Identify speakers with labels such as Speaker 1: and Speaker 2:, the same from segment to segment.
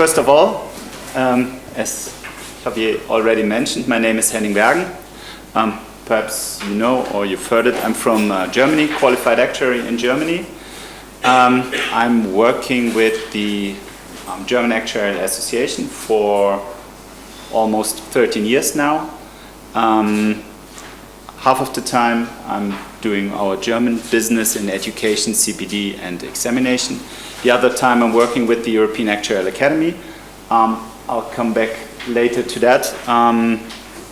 Speaker 1: First of all, as Javier already mentioned, my name is Henning Wergen. Perhaps you know or you've heard it. I'm from Germany, qualified actuary in Germany. I'm working with the German Actuarial Association for almost 13 years now. Half of the time I'm doing our German business in education, CPD and examination. The other time I'm working with the European Actuarial Academy. I'll come back later to that.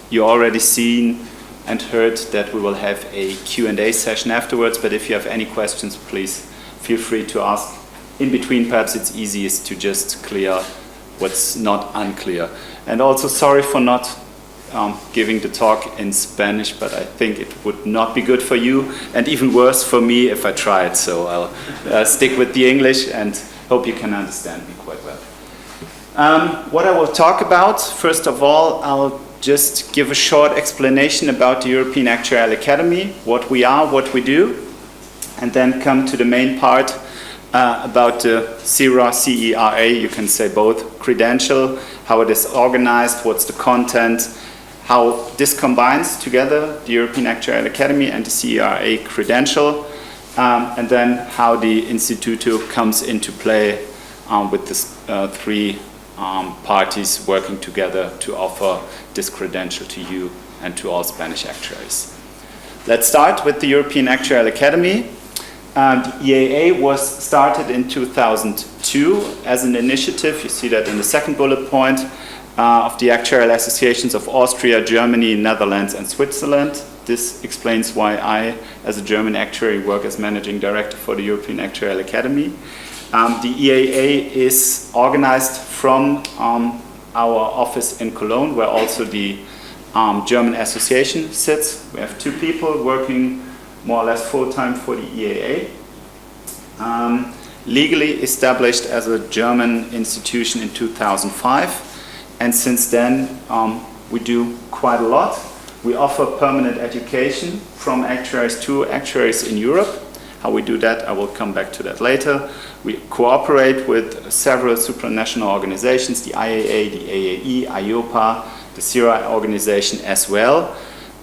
Speaker 1: You already seen and heard that we will have a Q&A session afterwards, but if you have any questions, please feel free to ask. In between, perhaps it's easiest to just clear what's not unclear. And also sorry for not giving the talk in Spanish, but I think it would not be good for you, and even worse for me if I tried. So I'll stick with the English and hope you can understand me quite well. What I will talk about, first of all, I'll just give a short explanation about the European Actuarial Academy, what we are, what we do, and then come to the main part about the CERA, CERA, you can say both, credential, how it is organized, what's the content, how this combines together, the European Actuarial Academy and the CERA credential, and then how the Instituto comes into play with the three parties working together to offer this credential to you and to all Spanish actuaries. Let's start with the European Actuarial Academy. The EAA was started in 2002 as an initiative, you see that in the second bullet point, of the Actuarial Associations of Austria, Germany, Netherlands and Switzerland. This explains why I, as a German actuary, work as Managing Director for the European Actuarial Academy. The EAA is organized from our office in Cologne, where also the German association sits. We have two people working more or less full-time for the EAA. Legally established as a German institution in 2005, and since then we do quite a lot. We offer permanent education from actuaries to actuaries in Europe. How we do that, I will come back to that later. We cooperate with several supranational organizations, the IAA, the AAE, IOPA, the CERA organization as well.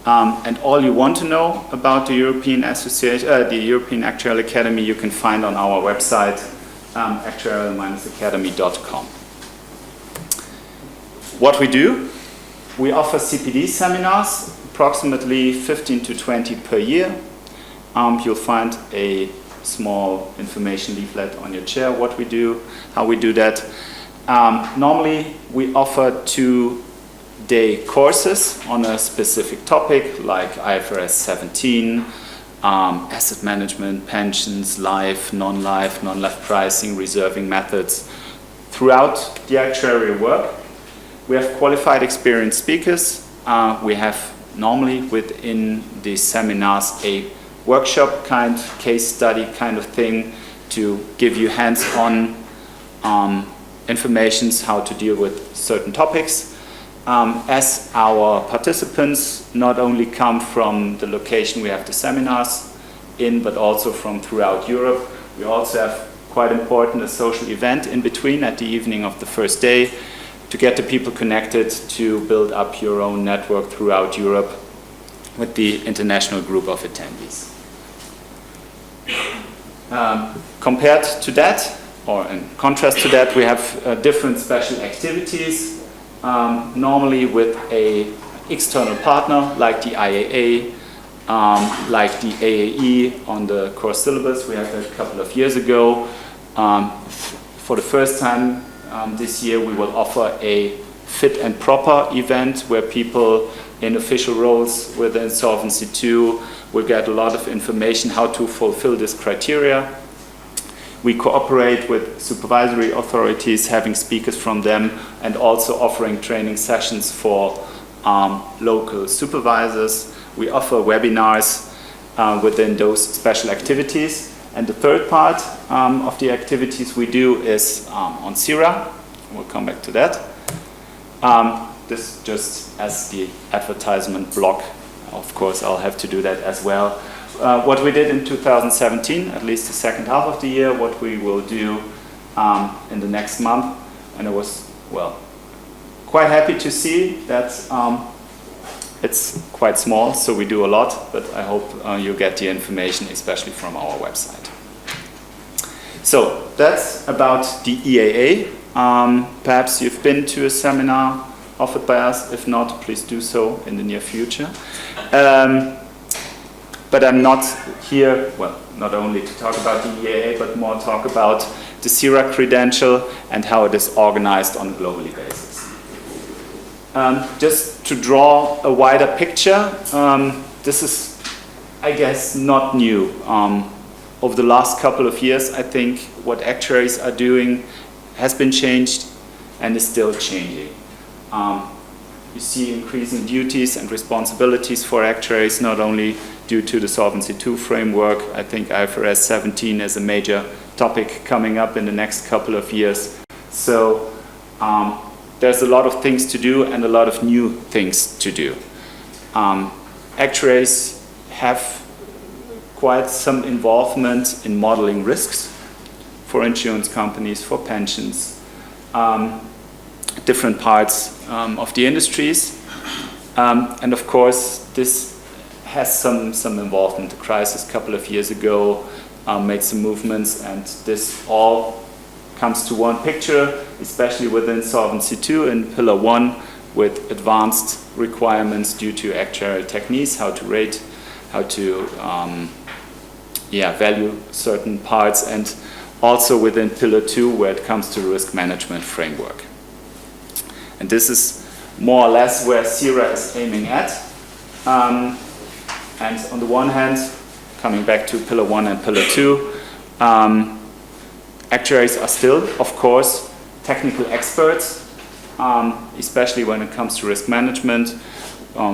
Speaker 1: And all you want to know about the European Actuarial Academy, you can find on our website, actuarial-academy.com. What we do, we offer CPD seminars, approximately 15 to 20 per year. You'll find a small information leaflet on your chair, what we do, how we do that. Normally, we offer 2-day courses on a specific topic, like IFRS 17, asset management, pensions, life, non-life pricing, reserving methods. Throughout the actuarial work, we have qualified experienced speakers. We have normally within the seminars a workshop kind, case study kind of thing to give you hands-on information how to deal with certain topics. As our participants not only come from the location we have the seminars in, but also from throughout Europe, we also have quite important a social event in between at the evening of the first day to get the people connected to build up your own network throughout Europe with the international group of attendees. Compared to that, or in contrast to that, we have different special activities, normally with an external partner like the IAA, like the AAE on the course syllabus. We had that a couple of years ago. For the first time this year, we will offer a fit and proper event where people in official roles within Solvency II will get a lot of information how to fulfill this criteria. We cooperate with supervisory authorities, having speakers from them, and also offering training sessions for local supervisors. We offer webinars within those special activities. And the third part of the activities we do is on CERA. We'll come back to that. This just as the advertisement block. Of course, I'll have to do that as well. What we did in 2017, at least the second half of the year, what we will do in the next month, And I was, well, quite happy to see that it's quite small, so we do a lot, but I hope you get the information, especially from our website. So that's about the EAA. Perhaps you've been to a seminar offered by us. If not, please do so in the near future. But I'm not here, well, not only to talk about the EAA, but more talk about the CERA credential and how it is organized on a globally basis. Just to draw a wider picture, this is, I guess, not new. Over the last couple of years, I think what actuaries are doing has been changed and is still changing. You see increasing duties and responsibilities for actuaries, not only due to the Solvency II framework. I think IFRS 17 is a major topic coming up in the next couple of years. So there's a lot of things to do and a lot of new things to do. Actuaries have quite some involvement in modeling risks for insurance companies, for pensions, different parts of the industries. And of course, this has some involvement. The crisis a couple of years ago made some movements, and this all comes to one picture, especially within Solvency II in Pillar 1, with advanced requirements due to actuarial techniques, how to rate, how to value certain parts, and also within Pillar 2, where it comes to risk management framework. And this is more or less where CERA is aiming at. And on the one hand, coming back to Pillar 1 and Pillar 2, actuaries are still, of course, technical experts, especially when it comes to risk management.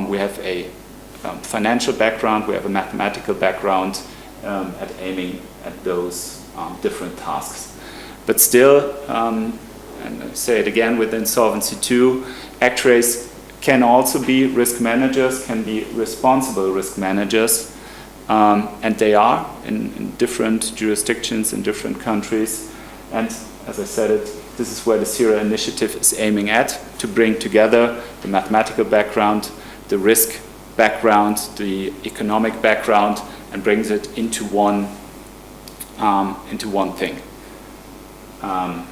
Speaker 1: We have a financial background, we have a mathematical background at aiming at those different tasks. But still, and I say it again, within Solvency II, actuaries can also be risk managers, can be responsible risk managers, and they are in different jurisdictions, in different countries. And as I said this is where the CERA initiative is aiming at, to bring together the mathematical background, the risk background, the economic background, and brings it into one thing. And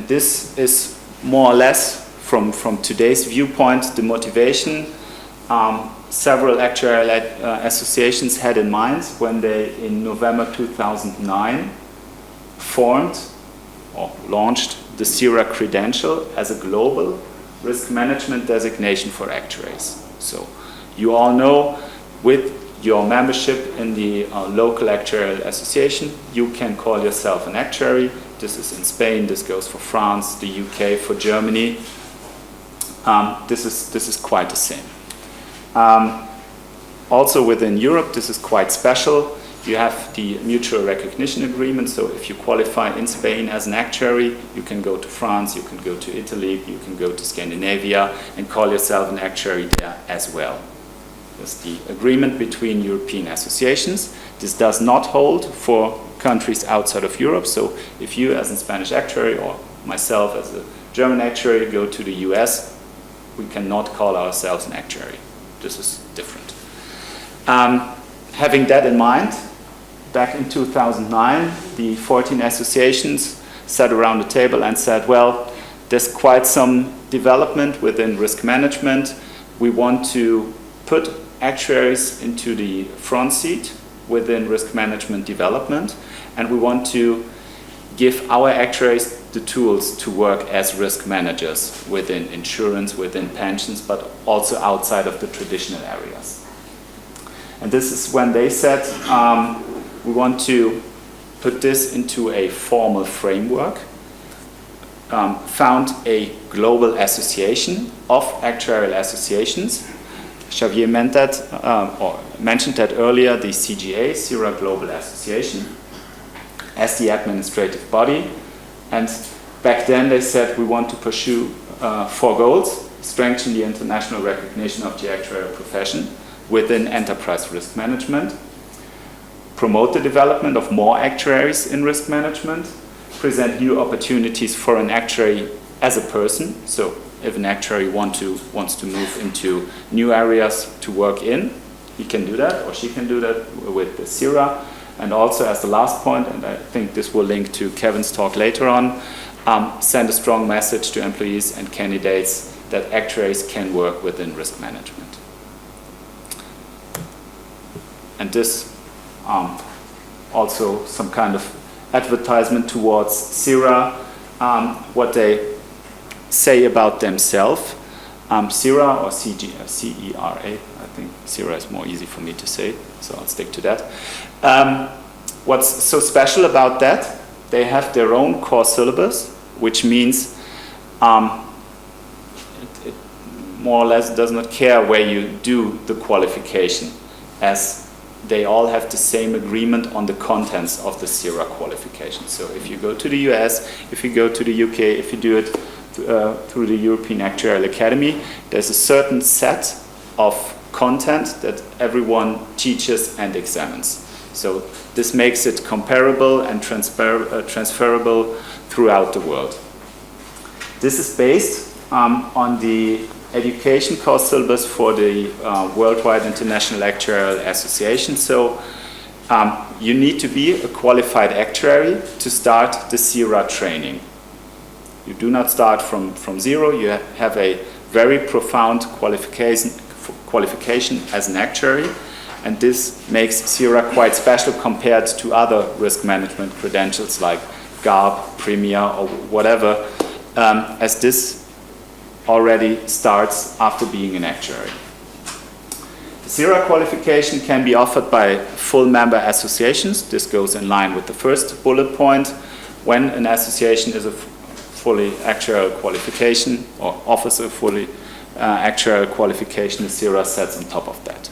Speaker 1: this is more or less, from today's viewpoint, the motivation several actuarial associations had in mind when they, in November 2009, formed or launched the CERA credential as a global risk management designation for actuaries. So you all know, with your membership in the local actuarial association, you can call yourself an actuary. This is in Spain, this goes for France, the UK, for Germany. This is quite the same. Also within Europe, this is quite special. You have the mutual recognition agreement, so if you qualify in Spain as an actuary, you can go to France, you can go to Italy, you can go to Scandinavia and call yourself an actuary there as well. There's the agreement between European associations. This does not hold for countries outside of Europe, so if you as a Spanish actuary or myself as a German actuary go to the US, we cannot call ourselves an actuary. This is different. Having that in mind, back in 2009, the 14 associations sat around the table and said, well, there's quite some development within risk management. We want to put actuaries into the front seat within risk management development, and we want to give our actuaries the tools to work as risk managers within insurance, within pensions, but also outside of the traditional areas. And this is when they said, we want to put this into a formal framework, found a global association of actuarial associations. Xavier mentioned that earlier, the CGA, CERA Global Association, as the administrative body. And back then they said we want to pursue 4 goals: strengthen the international recognition of the actuarial profession within enterprise risk management, promote the development of more actuaries in risk management, present new opportunities for an actuary as a person. So if an actuary wants to move into new areas to work in, he can do that, or she can do that with the CERA. And also as the last point, and I think this will link to Kevin's talk later on, send a strong message to employees and candidates that actuaries can work within risk management. And this also some kind of advertisement towards CERA, what they say about themselves. CERA, or CERA, I think CERA is more easy for me to say, so I'll stick to that. What's so special about that? They have their own core syllabus, which means it more or less does not care where you do the qualification, as they all have the same agreement on the contents of the CERA qualification. So if you go to the US, if you go to the UK, if you do it through the European Actuarial Academy, there's a certain set of content that everyone teaches and examines. So this makes it comparable and transferable throughout the world. This is based on the education course syllabus for the Worldwide International Actuarial Association. So you need to be a qualified actuary to start the CERA training. You do not start from zero. You have a very profound qualification as an actuary, and this makes CERA quite special compared to other risk management credentials like GARP, Premier, or whatever, as this already starts after being an actuary. The CERA qualification can be offered by full member associations. This goes in line with the first bullet point. When an association is a fully actuarial qualification or offers a fully actuarial qualification, the CERA sets on top of that.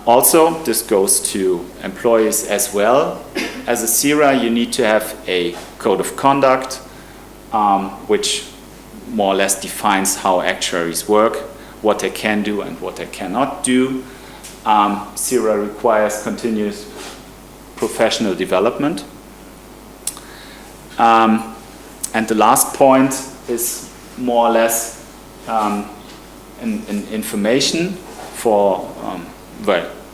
Speaker 1: Also, this goes to employees as well. As a CERA, you need to have a code of conduct, which more or less defines how actuaries work, what they can do and what they cannot do. CERA requires continuous professional development. And the last point is more or less an information for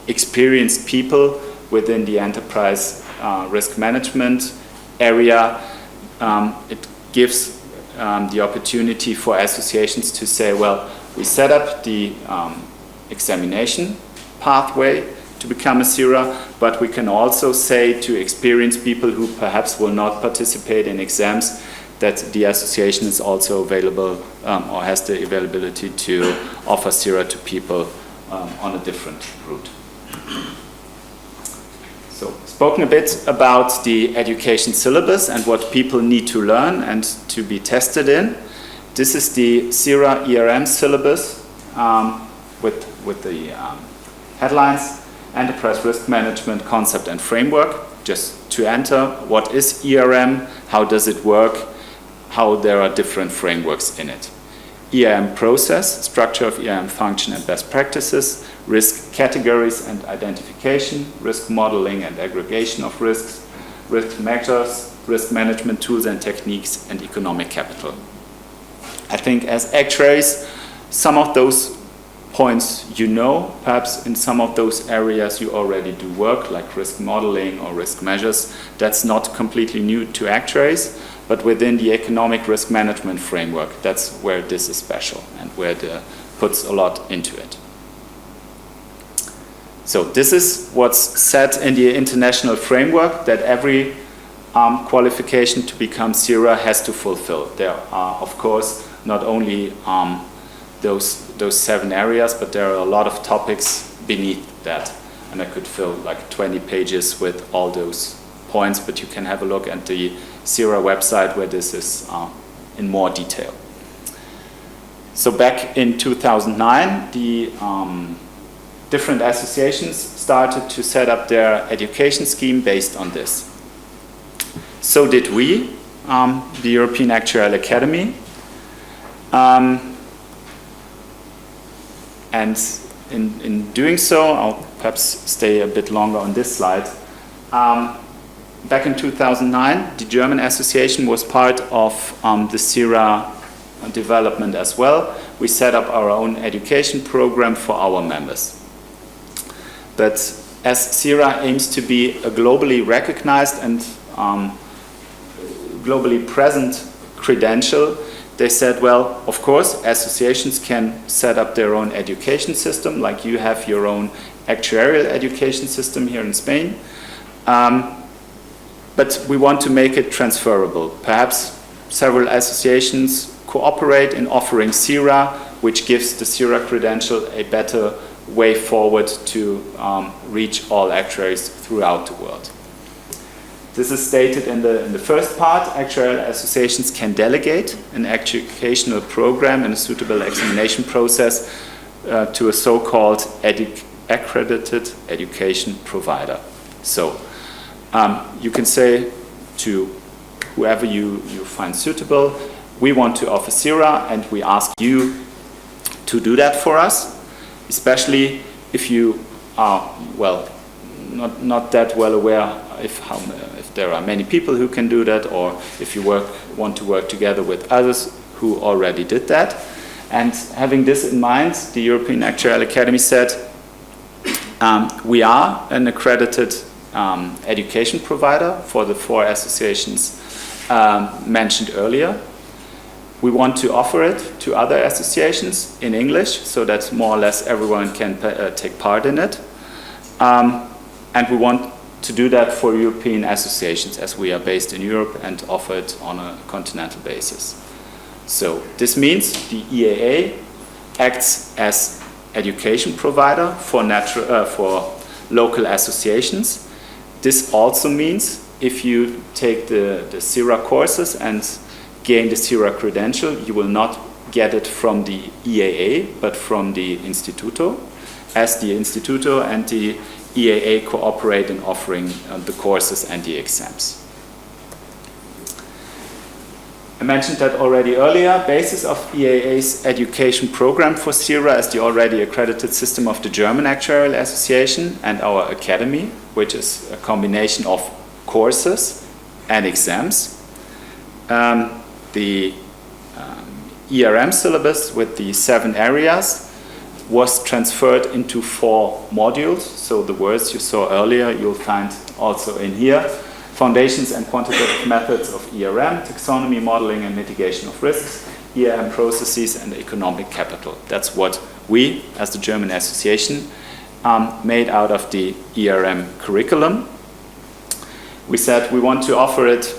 Speaker 1: experienced people within the enterprise risk management area. It gives the opportunity for associations to say, well, we set up the examination pathway to become a CERA, but we can also say to experienced people who perhaps will not participate in exams that the association is also available or has the availability to offer CERA to people on a different route. So, spoken a bit about the education syllabus and what people need to learn and to be tested in. This is the CERA ERM syllabus with the headlines: Enterprise Risk Management Concept and Framework. Just to enter, what is ERM, how does it work, how there are different frameworks in it. ERM process, structure of ERM function and best practices, risk categories and identification, risk modeling and aggregation of risks, risk measures, risk management tools and techniques, and economic capital. I think as actuaries, some of those points you know, perhaps in some of those areas you already do work, like risk modeling or risk measures. That's not completely new to actuaries, but within the economic risk management framework, that's where this is special and where it puts a lot into it. So this is what's set in the international framework that every qualification to become CERA has to fulfill. There are, of course, not only those 7 areas, but there are a lot of topics beneath that. And I could fill like 20 pages with all those points, but you can have a look at the CERA website where this is in more detail. So back in 2009, the different associations started to set up their education scheme based on this. So did we, the European Actuarial Academy. And in doing so, I'll perhaps stay a bit longer on this slide. back in 2009, the German association was part of the CERA development as well. We set up our own education program for our members. But as CERA aims to be a globally recognized and globally present credential, they said, well, of course, associations can set up their own education system, like you have your own actuarial education system here in Spain. But we want to make it transferable. Perhaps several associations cooperate in offering CERA, which gives the CERA credential a better way forward to reach all actuaries throughout the world. This is stated in the first part. Actuarial associations can delegate an educational program and a suitable examination process to a so-called accredited education provider. So you can say to whoever you find suitable, we want to offer CERA and we ask you to do that for us, especially if you are, well, not that well aware if there are many people who can do that, or if you want to work together with others who already did that. And having this in mind, the European Actuarial Academy said, we are an accredited education provider for the 4 associations mentioned earlier. We want to offer it to other associations in English so that more or less everyone can take part in it. And we want to do that for European associations, as we are based in Europe and offer it on a continental basis. So this means the EAA acts as education provider for local associations. This also means if you take the CERA courses and gain the CERA credential, you will not get it from the EAA, but from the Instituto, as the Instituto and the EAA cooperate in offering the courses and the exams. I mentioned that already earlier. Basis of EAA's education program for CERA is the already accredited system of the German Actuarial Association and our academy, which is a combination of courses and exams. The ERM syllabus with the 7 areas was transferred into 4 modules. So the words you saw earlier, you'll find also in here. Foundations and quantitative methods of ERM, taxonomy, modeling and mitigation of risks, ERM processes and economic capital. That's what we, as the German Association, made out of the ERM curriculum. We said we want to offer it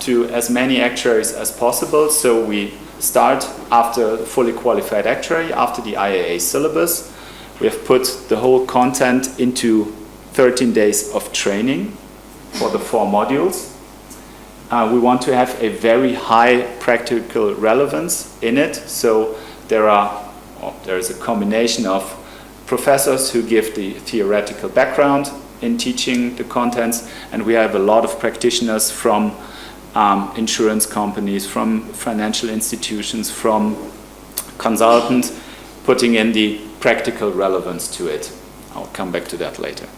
Speaker 1: to as many actuaries as possible, so we start after fully qualified actuary, after the IAA syllabus. We have put the whole content into 13 days of training for the 4 modules. We want to have a very high practical relevance in it, so there is a combination of professors who give the theoretical background in teaching the contents, and we have a lot of practitioners from insurance companies, from financial institutions, from consultants, putting in the practical relevance to it. I'll come back to that later.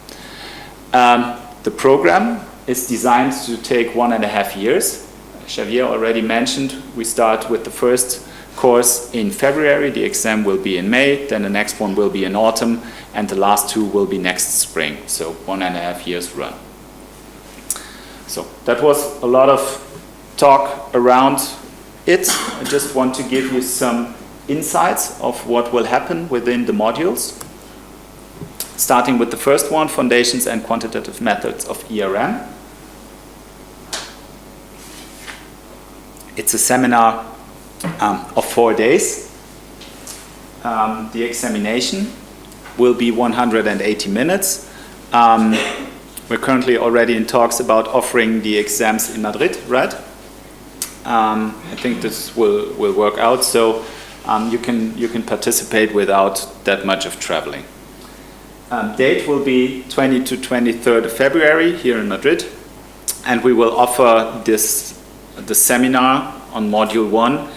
Speaker 1: The program is designed to take 1.5 years. Xavier already mentioned we start with the first course in February, the exam will be in May, then the next one will be in autumn, and the last 2 will be next spring, so 1.5 years run. So that was a lot of talk around it. I just want to give you some insights of what will happen within the modules. Starting with the first one, Foundations and Quantitative Methods of ERM. It's a seminar of 4 days. The examination will be 180 minutes. We're currently already in talks about offering the exams in Madrid, right? I think this will work out, so you can participate without that much of traveling. Date will be 20 to 23rd of February here in Madrid, and we will offer the seminar on Module 1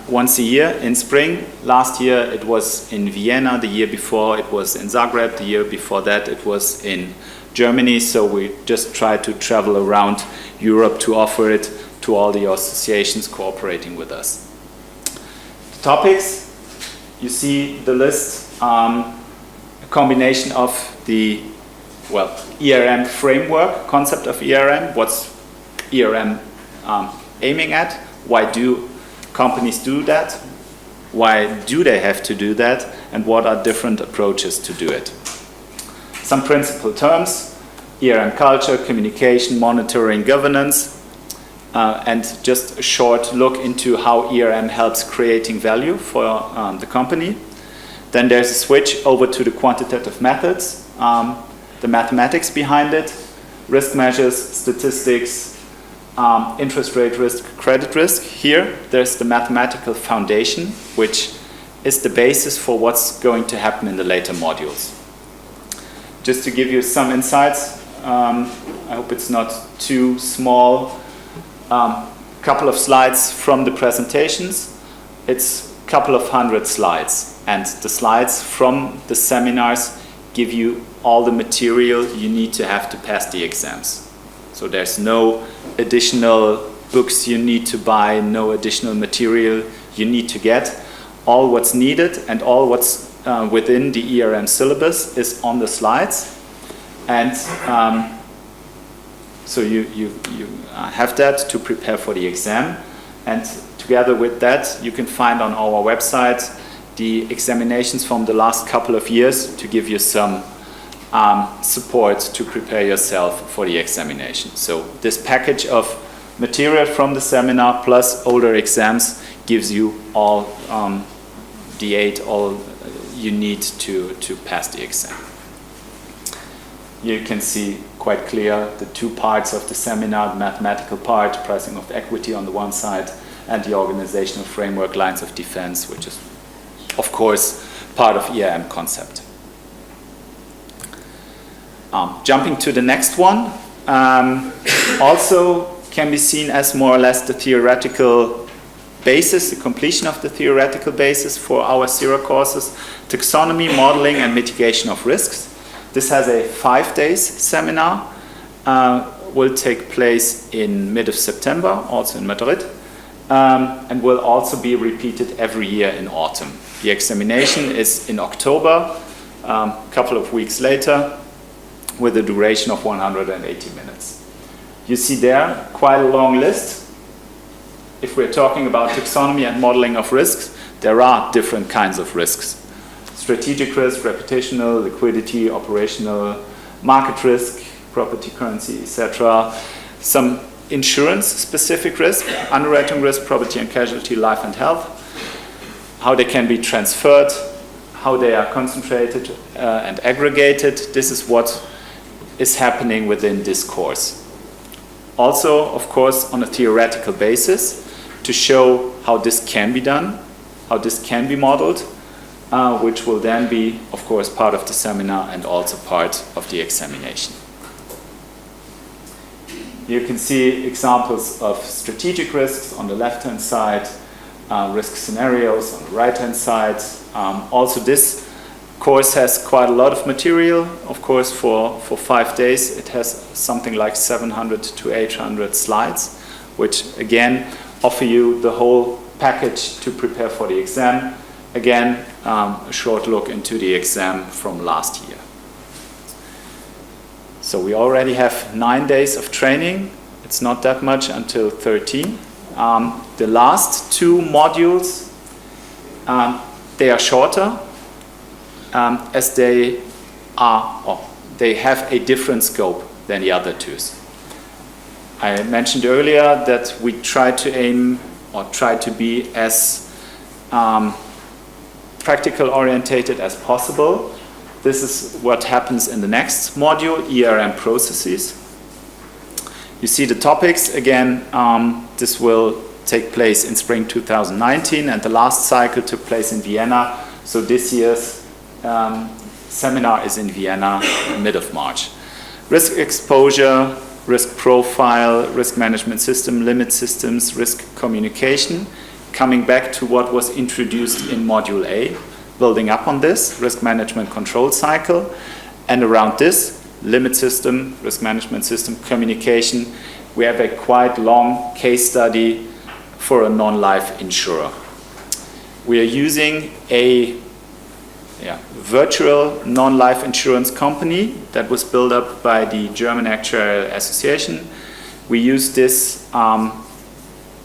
Speaker 1: once a year in spring. Last year it was in Vienna, the year before it was in Zagreb, the year before that it was in Germany, so we just try to travel around Europe to offer it to all the associations cooperating with us. The topics, you see the list, a combination of the ERM framework, concept of ERM, what's ERM aiming at, why do companies do that, why do they have to do that, and what are different approaches to do it. Some principal terms, ERM culture, communication, monitoring, governance, and just a short look into how ERM helps creating value for the company. Then there's a switch over to the quantitative methods, the mathematics behind it, risk measures, statistics, interest rate risk, credit risk. Here, there's the mathematical foundation, which is the basis for what's going to happen in the later modules. Just to give you some insights, I hope it's not too small. Couple of slides from the presentations. It's a couple of hundred slides, and the slides from the seminars give you all the material you need to have to pass the exams. So there's no additional books you need to buy, no additional material you need to get. All what's needed and all what's within the ERM syllabus is on the slides. And so you have that to prepare for the exam. And together with that, you can find on our website the examinations from the last couple of years to give you some support to prepare yourself for the examination. So this package of material from the seminar plus older exams gives you all all you need to pass the exam. You can see quite clear the two parts of the seminar, the mathematical part, pricing of equity on the one side, and the organizational framework, lines of defense, which is, of course, part of ERM concept. Jumping to the next one, also can be seen as more or less the theoretical basis, the completion of the theoretical basis for our CERA courses, taxonomy, modeling, and mitigation of risks. This has a 5 days seminar, will take place in mid of September, also in Madrid, and will also be repeated every year in autumn. The examination is in October, a couple of weeks later, with a duration of 180 minutes. You see there quite a long list. If we're talking about taxonomy and modeling of risks, there are different kinds of risks. Strategic risk, reputational, liquidity, operational, market risk, property, currency, etc. Some insurance-specific risk, underwriting risk, property and casualty, life and health, how they can be transferred, how they are concentrated and aggregated. This is what is happening within this course. Also, of course, on a theoretical basis to show how this can be done, how this can be modeled, which will then be, of course, part of the seminar and also part of the examination. You can see examples of strategic risks on the left-hand side, risk scenarios on the right-hand side. Also, this course has quite a lot of material. Of course, for 5 days, it has something like 700 to 800 slides, which again offer you the whole package to prepare for the exam. Again, a short look into the exam from last year. So we already have 9 days of training. It's not that much until 13. The last 2 modules, they are shorter as they have a different scope than the other 2. I mentioned earlier that we try to aim or try to be as practical orientated as possible. This is what happens in the next module, ERM processes. You see the topics again. This will take place in spring 2019, and the last cycle took place in Vienna. So this year's seminar is in Vienna in mid of March. Risk exposure, risk profile, risk management system, limit systems, risk communication. Coming back to what was introduced in Module A, building up on this, risk management control cycle. And around this, limit system, risk management system, communication. We have a quite long case study for a non-life insurer. We are using a virtual non-life insurance company that was built up by the German Actuarial Association. We use this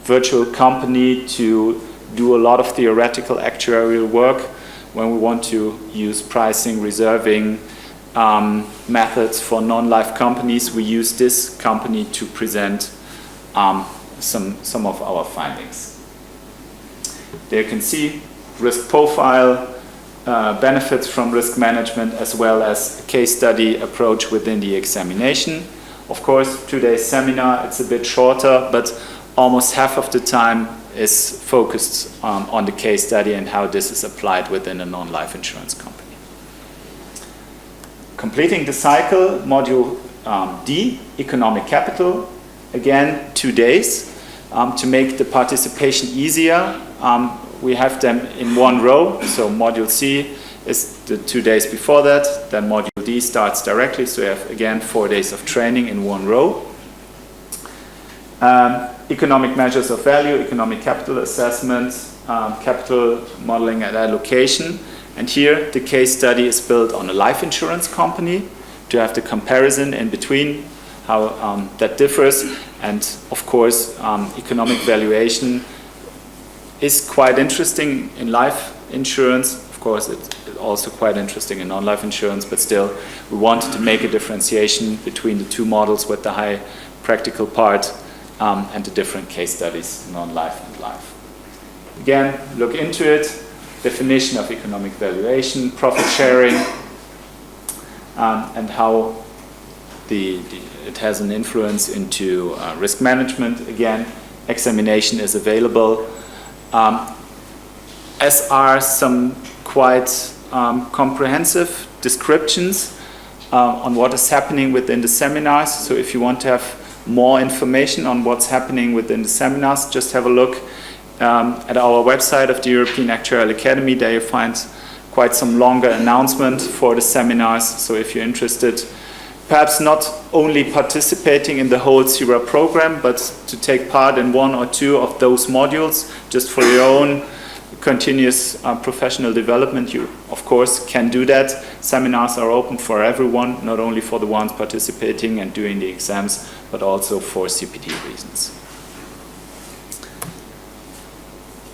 Speaker 1: virtual company to do a lot of theoretical actuarial work when we want to use pricing, reserving methods for non-life companies. We use this company to present some of our findings. There you can see risk profile, benefits from risk management, as well as a case study approach within the examination. Of course, today's seminar, it's a bit shorter, but almost half of the time is focused on the case study and how this is applied within a non-life insurance company. Completing the cycle, module D, economic capital. Again, 2 days. To make the participation easier, we have them in one row. So module C is the 2 days before that. Then module D starts directly. So you have, again, 4 days of training in one row. Economic measures of value, economic capital assessment, capital modeling and allocation. And here the case study is built on a life insurance company to have the comparison in between, how that differs. And of course, economic valuation is quite interesting in life insurance. Of course, it's also quite interesting in non-life insurance, but still we wanted to make a differentiation between the two models with the high practical part and the different case studies, non-life and life. Again, look into it. Definition of economic valuation, profit sharing, and how it has an influence into risk management. Again, examination is available, as are some quite comprehensive descriptions on what is happening within the seminars. So if you want to have more information on what's happening within the seminars, just have a look at our website of the European Actuarial Academy. There you find quite some longer announcement for the seminars. So if you're interested, perhaps not only participating in the whole CERA program, but to take part in 1 or 2 of those modules, just for your own continuous professional development, you of course can do that. Seminars are open for everyone, not only for the ones participating and doing the exams, but also for CPD reasons.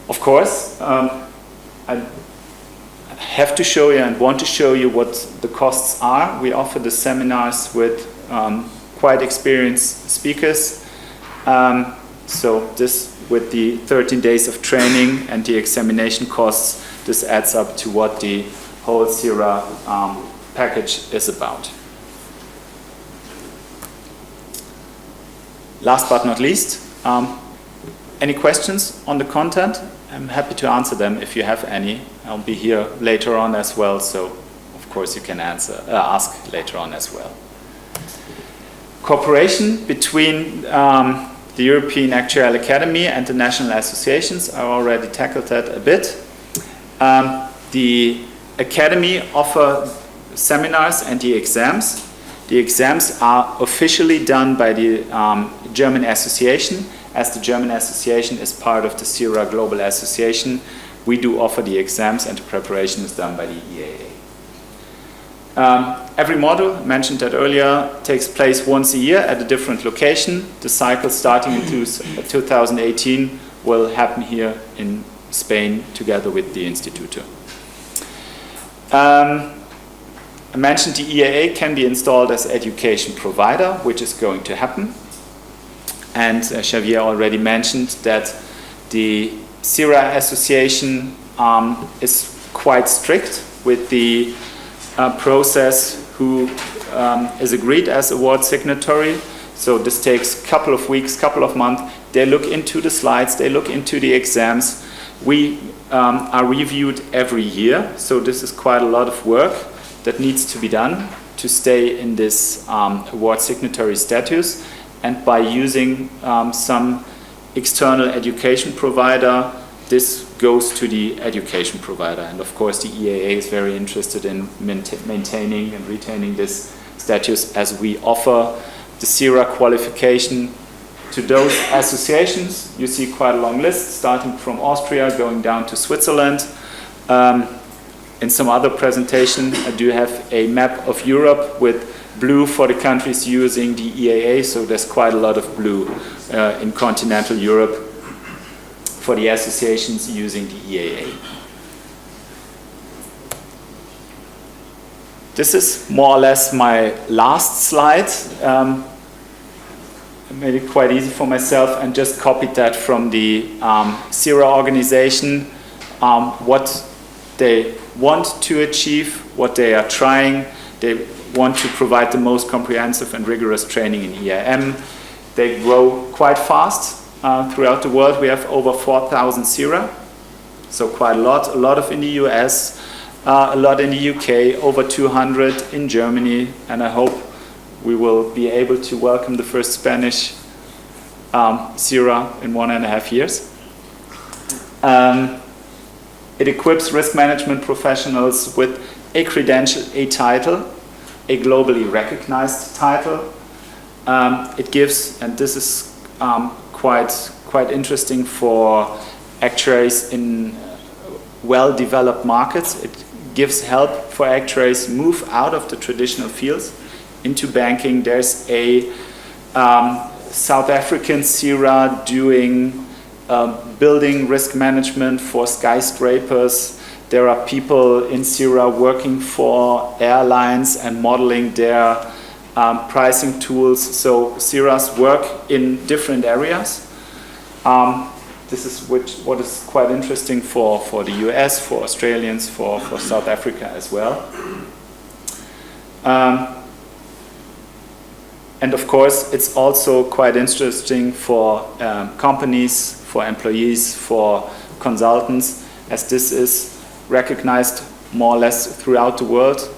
Speaker 1: Of course, I have to show you and want to show you what the costs are. We offer the seminars with quite experienced speakers. So this, with the 13 days of training and the examination costs, this adds up to what the whole CERA package is about. Last but not least, any questions on the content? I'm happy to answer them if you have any. I'll be here later on as well, so of course you can ask later on as well. Cooperation between the European Actuarial Academy and the national associations, I already tackled that a bit. The Academy offers seminars and the exams. The exams are officially done by the German Association. As the German Association is part of the CERA Global Association, we do offer the exams and the preparation is done by the EAA. Every module, mentioned that earlier, takes place once a year at a different location. The cycle starting in 2018 will happen here in Spain together with the Instituto. I mentioned the EAA can be installed as education provider, which is going to happen. And Xavier already mentioned that the CERA Association is quite strict with the process who is agreed as award signatory. So this takes a couple of weeks, couple of months. They look into the slides, they look into the exams. We are reviewed every year, so this is quite a lot of work that needs to be done to stay in this award signatory status. And by using some external education provider, this goes to the education provider. And of course the EAA is very interested in maintaining and retaining this status, as we offer the CERA qualification to those associations. You see quite a long list, starting from Austria, going down to Switzerland. In some other presentation, I do have a map of Europe with blue for the countries using the EAA, so there's quite a lot of blue in continental Europe for the associations using the EAA. This is more or less my last slide. I made it quite easy for myself and just copied that from the CERA organization, what they want to achieve, what they are trying. They want to provide the most comprehensive and rigorous training in EIM. They grow quite fast throughout the world. We have over 4,000 CERA, so quite a lot of in the US, a lot in the UK, over 200 in Germany, and I hope we will be able to welcome the first Spanish CERA in 1.5 years. It equips risk management professionals with a credential, a title, a globally recognized title. It gives, and this is quite interesting for actuaries in well-developed markets, it gives help for actuaries move out of the traditional fields into banking. There's a South African CERA doing building risk management for skyscrapers. There are people in CERA working for airlines and modeling their pricing tools. So CERAs work in different areas. This is what is quite interesting for the US, for Australians, for South Africa as well. And of course, it's also quite interesting for companies, for employees, for consultants, as this is recognized more or less throughout the world.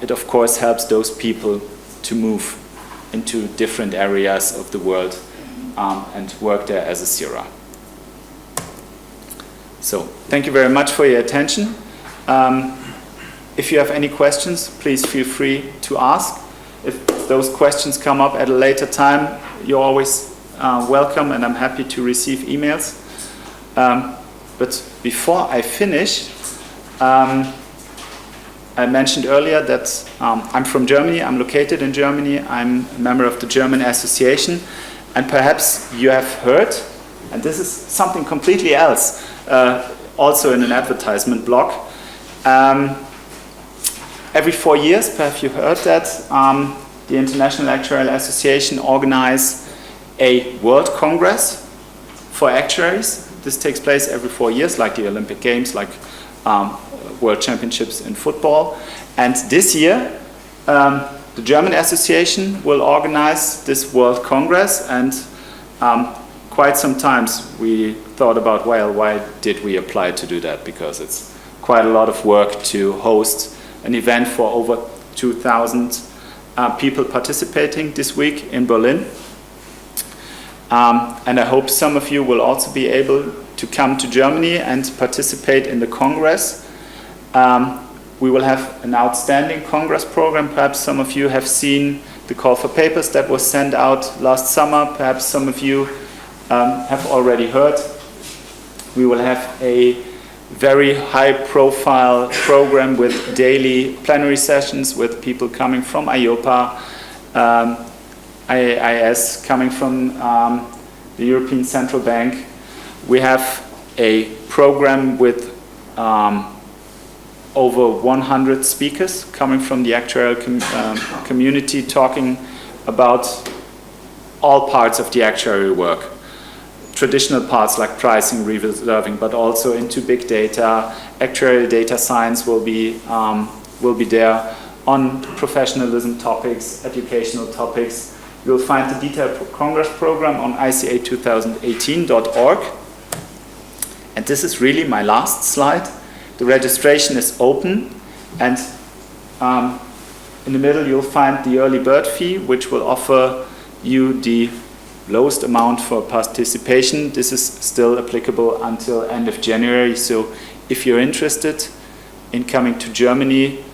Speaker 1: It of course helps those people to move into different areas of the world and work there as a CERA. So, thank you very much for your attention. If you have any questions, please feel free to ask. If those questions come up at a later time, you're always welcome, and I'm happy to receive emails. But before I finish, I mentioned earlier that I'm from Germany, I'm located in Germany, I'm a member of the German Association, and perhaps you have heard, and this is something completely else, also in an advertisement blog. Every 4 years, perhaps you heard that, the International Actuarial Association organizes a World Congress for actuaries. This takes place every 4 years, like the Olympic Games, like World Championships in football. And this year, the German Association will organize this World Congress, and quite some times we thought about, well, why did we apply to do that? Because it's quite a lot of work to host an event for over 2,000 people participating this week in Berlin. And I hope some of you will also be able to come to Germany and participate in the Congress. We will have an outstanding Congress program. Perhaps some of you have seen the call for papers that was sent out last summer. Perhaps some of you have already heard. We will have a very high-profile program with daily plenary sessions with people coming from IOPA, IIS, coming from the European Central Bank. We have a program with over 100 speakers coming from the actuarial community, talking about all parts of the actuarial work. Traditional parts like pricing, reserving, but also into big data. Actuarial data science will be there on professionalism topics, educational topics. You'll find the detailed Congress program on ica2018.org. And this is really my last slide. The registration is open, and in the middle you'll find the early bird fee, which will offer you the lowest amount for participation. This is still applicable until end of January, so if you're interested in coming to Germany,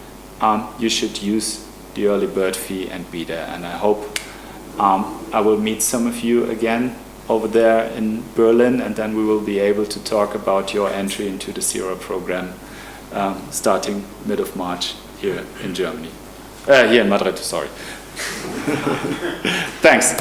Speaker 1: you should use the early bird fee, and be there. And I hope I will meet some of you again over there in Berlin, and then we will be able to talk about your entry into the CERA program starting mid of March here in Germany. Here in Madrid, sorry. Thanks.